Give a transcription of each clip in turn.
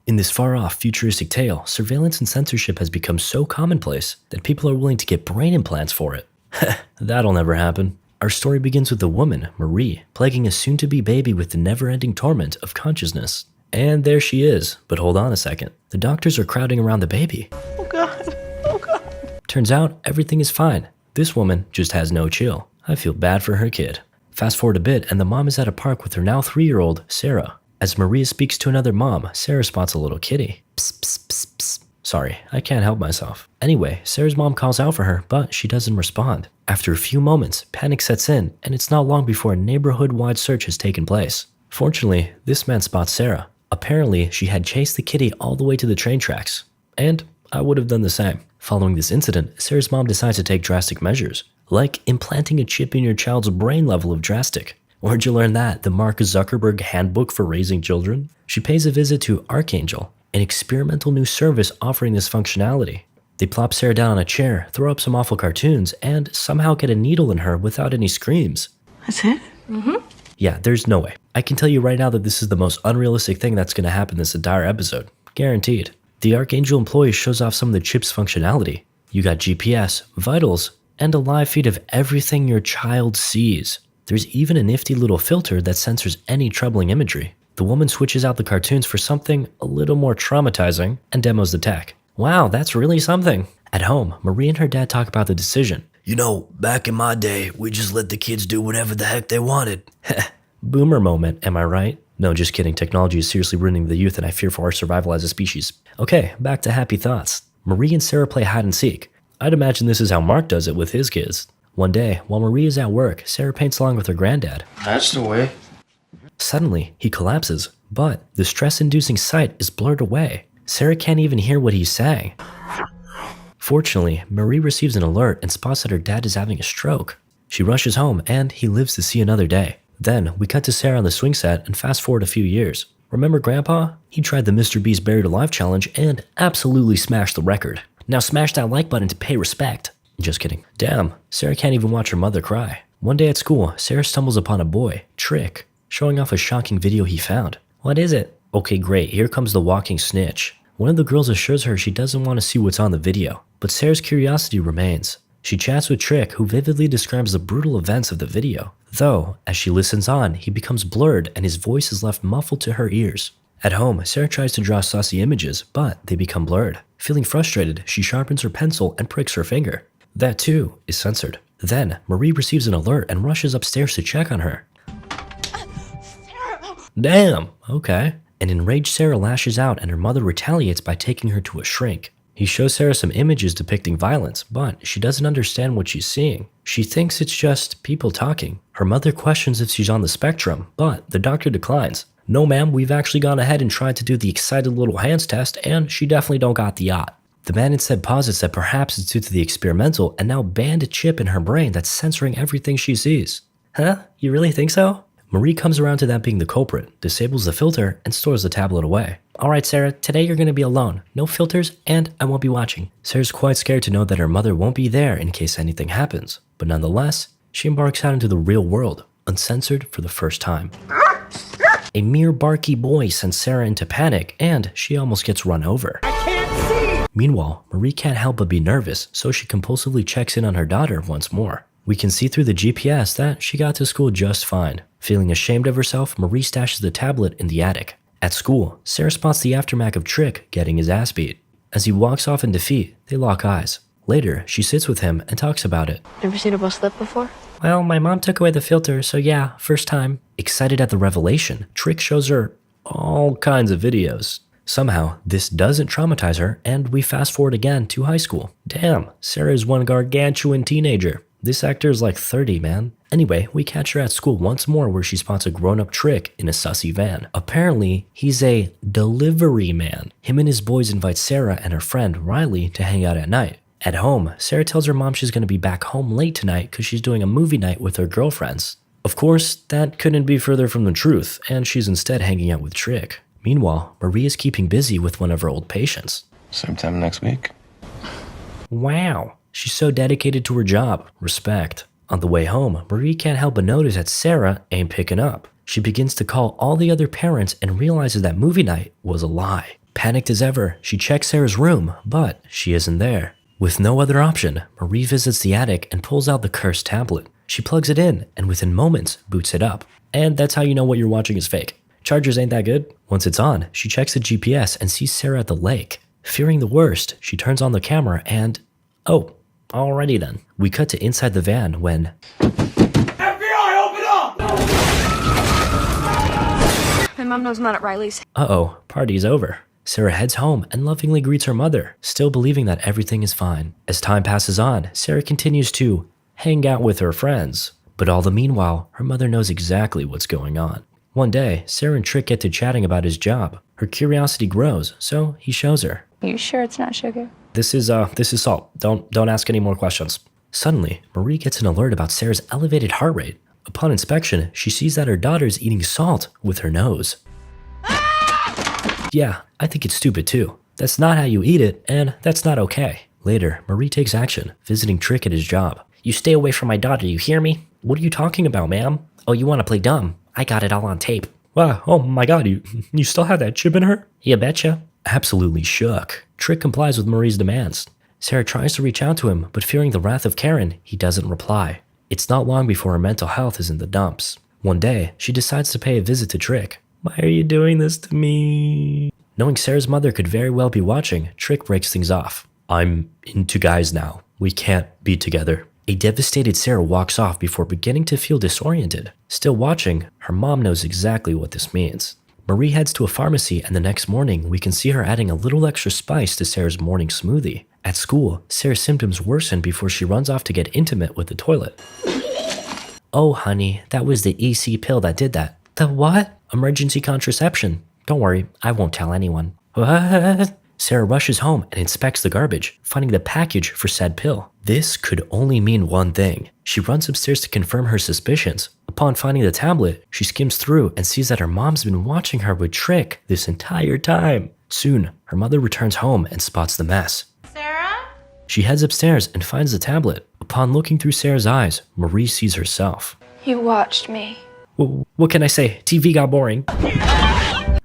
In this far-off, futuristic tale, surveillance and censorship has become so commonplace that people are willing to get brain implants for it. That'll never happen. Our story begins with a woman, Marie, plaguing a soon-to-be baby with the never-ending torment of consciousness. And there she is, but hold on a second. The doctors are crowding around the baby. Oh God, oh God. Turns out, everything is fine. This woman just has no chill. I feel bad for her kid. Fast forward a bit, and the mom is at a park with her now 3-year-old, Sarah. As Maria speaks to another mom, Sarah spots a little kitty. Psst, psst, psst, psst. Sorry, I can't help myself. Anyway, Sarah's mom calls out for her, but she doesn't respond. After a few moments, panic sets in, and it's not long before a neighborhood-wide search has taken place. Fortunately, this man spots Sarah. Apparently, she had chased the kitty all the way to the train tracks. And I would have done the same. Following this incident, Sarah's mom decides to take drastic measures, like implanting a chip in your child's brain level of drastic. Where'd you learn that? The Mark Zuckerberg Handbook for Raising Children? She pays a visit to Arkangel, an experimental new service offering this functionality. They plop Sarah down on a chair, throw up some awful cartoons, and somehow get a needle in her without any screams. That's it? Mm-hmm. Yeah, there's no way. I can tell you right now that this is the most unrealistic thing that's going to happen this entire episode. Guaranteed. The Arkangel employee shows off some of the chip's functionality. You got GPS, vitals, and a live feed of everything your child sees. There's even a nifty little filter that censors any troubling imagery. The woman switches out the cartoons for something a little more traumatizing and demos the tech. Wow, that's really something. At home, Marie and her dad talk about the decision. You know, back in my day, we just let the kids do whatever the heck they wanted. Boomer moment, am I right? No, just kidding. Technology is seriously ruining the youth and I fear for our survival as a species. Okay, back to happy thoughts. Marie and Sarah play hide and seek. I'd imagine this is how Mark does it with his kids. One day, while Marie is at work, Sarah paints along with her granddad. That's the way. Suddenly, he collapses, but the stress-inducing sight is blurred away. Sarah can't even hear what he's saying. Fortunately, Marie receives an alert and spots that her dad is having a stroke. She rushes home and he lives to see another day. Then, we cut to Sarah on the swing set and fast forward a few years. Remember Grandpa? He tried the Mr. Beast Buried Alive challenge and absolutely smashed the record. Now smash that like button to pay respect. Just kidding. Damn, Sarah can't even watch her mother cry. One day at school, Sarah stumbles upon a boy, Trick, showing off a shocking video he found. What is it? Okay, great, here comes the walking snitch. One of the girls assures her she doesn't want to see what's on the video, but Sarah's curiosity remains. She chats with Trick, who vividly describes the brutal events of the video. Though, as she listens on, he becomes blurred and his voice is left muffled to her ears. At home, Sarah tries to draw saucy images, but they become blurred. Feeling frustrated, she sharpens her pencil and pricks her finger. That too is censored. Then, Marie receives an alert and rushes upstairs to check on her. Damn, okay. An enraged Sarah lashes out and her mother retaliates by taking her to a shrink. He shows Sarah some images depicting violence, but she doesn't understand what she's seeing. She thinks it's just people talking. Her mother questions if she's on the spectrum, but the doctor declines. No ma'am, we've actually gone ahead and tried to do the excited little hands test and she definitely don't got the yacht. The man instead posits that perhaps it's due to the experimental and now banned chip in her brain that's censoring everything she sees. Huh? You really think so? Marie comes around to that being the culprit, disables the filter, and stores the tablet away. Alright Sarah, today you're gonna be alone. No filters, and I won't be watching. Sarah's quite scared to know that her mother won't be there in case anything happens, but nonetheless, she embarks out into the real world, uncensored for the first time. A mere barky boy sends Sarah into panic, and she almost gets run over. Meanwhile, Marie can't help but be nervous, so she compulsively checks in on her daughter once more. We can see through the GPS that she got to school just fine. Feeling ashamed of herself, Marie stashes the tablet in the attic. At school, Sarah spots the aftermath of Trick getting his ass beat. As he walks off in defeat, they lock eyes. Later, she sits with him and talks about it. Never seen a bus slip before? Well, my mom took away the filter, so yeah, first time. Excited at the revelation, Trick shows her all kinds of videos. Somehow, this doesn't traumatize her, and we fast forward again to high school. Damn, Sarah is one gargantuan teenager. This actor is like 30, man. Anyway, we catch her at school once more where she spots a grown-up Trick in a sussy van. Apparently, he's a delivery man. Him and his boys invite Sarah and her friend Riley to hang out at night. At home, Sarah tells her mom she's going to be back home late tonight because she's doing a movie night with her girlfriends. Of course, that couldn't be further from the truth, and she's instead hanging out with Trick. Meanwhile, Marie is keeping busy with one of her old patients. Sometime next week. Wow, she's so dedicated to her job. Respect. On the way home, Marie can't help but notice that Sarah ain't picking up. She begins to call all the other parents and realizes that movie night was a lie. Panicked as ever, she checks Sarah's room, but she isn't there. With no other option, Marie visits the attic and pulls out the cursed tablet. She plugs it in and within moments boots it up. And that's how you know what you're watching is fake. Chargers ain't that good. Once it's on, she checks the GPS and sees Sarah at the lake. Fearing the worst, she turns on the camera and... oh, alrighty then. We cut to inside the van when... FBI, open up! My mom knows I'm not at Riley's. uh-oh, party's over. Sarah heads home and lovingly greets her mother, still believing that everything is fine. As time passes on, Sarah continues to hang out with her friends. But all the meanwhile, her mother knows exactly what's going on. One day, Sarah and Trick get to chatting about his job. Her curiosity grows, so he shows her. You sure it's not sugar? This is salt. Don't ask any more questions. Suddenly, Marie gets an alert about Sarah's elevated heart rate. Upon inspection, she sees that her daughter's eating salt with her nose. Yeah, I think it's stupid too. That's not how you eat it, and that's not okay. Later, Marie takes action, visiting Trick at his job. You stay away from my daughter, you hear me? What are you talking about, ma'am? Oh, you want to play dumb? I got it all on tape. Wow, oh my god, you still have that chip in her? You betcha. Absolutely shook, Trick complies with Marie's demands. Sarah tries to reach out to him, but fearing the wrath of Karen, he doesn't reply. It's not long before her mental health is in the dumps. One day, she decides to pay a visit to Trick. Why are you doing this to me? Knowing Sarah's mother could very well be watching, Trick breaks things off. I'm into guys now. We can't be together. A devastated Sarah walks off before beginning to feel disoriented. Still watching, her mom knows exactly what this means. Marie heads to a pharmacy and the next morning we can see her adding a little extra spice to Sarah's morning smoothie. At school, Sarah's symptoms worsen before she runs off to get intimate with the toilet. Oh honey, that was the EC pill that did that. The what? Emergency contraception. Don't worry, I won't tell anyone. What? Sarah rushes home and inspects the garbage, finding the package for said pill. This could only mean one thing. She runs upstairs to confirm her suspicions. Upon finding the tablet, she skims through and sees that her mom's been watching her with Trick this entire time. Soon, her mother returns home and spots the mess. Sarah? She heads upstairs and finds the tablet. Upon looking through Sarah's eyes, Marie sees herself. You watched me. What can I say? TV got boring.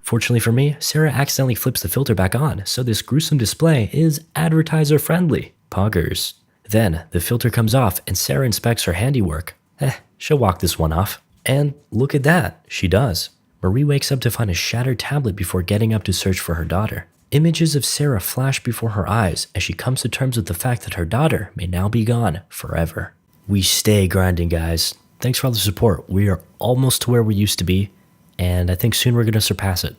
Fortunately for me, Sarah accidentally flips the filter back on, so this gruesome display is advertiser friendly. Poggers. Then, the filter comes off and Sarah inspects her handiwork. She'll walk this one off. And look at that, she does. Marie wakes up to find a shattered tablet before getting up to search for her daughter. Images of Sarah flash before her eyes as she comes to terms with the fact that her daughter may now be gone forever. We stay grinding, guys. Thanks for all the support. We are almost to where we used to be, and I think soon we're going to surpass it.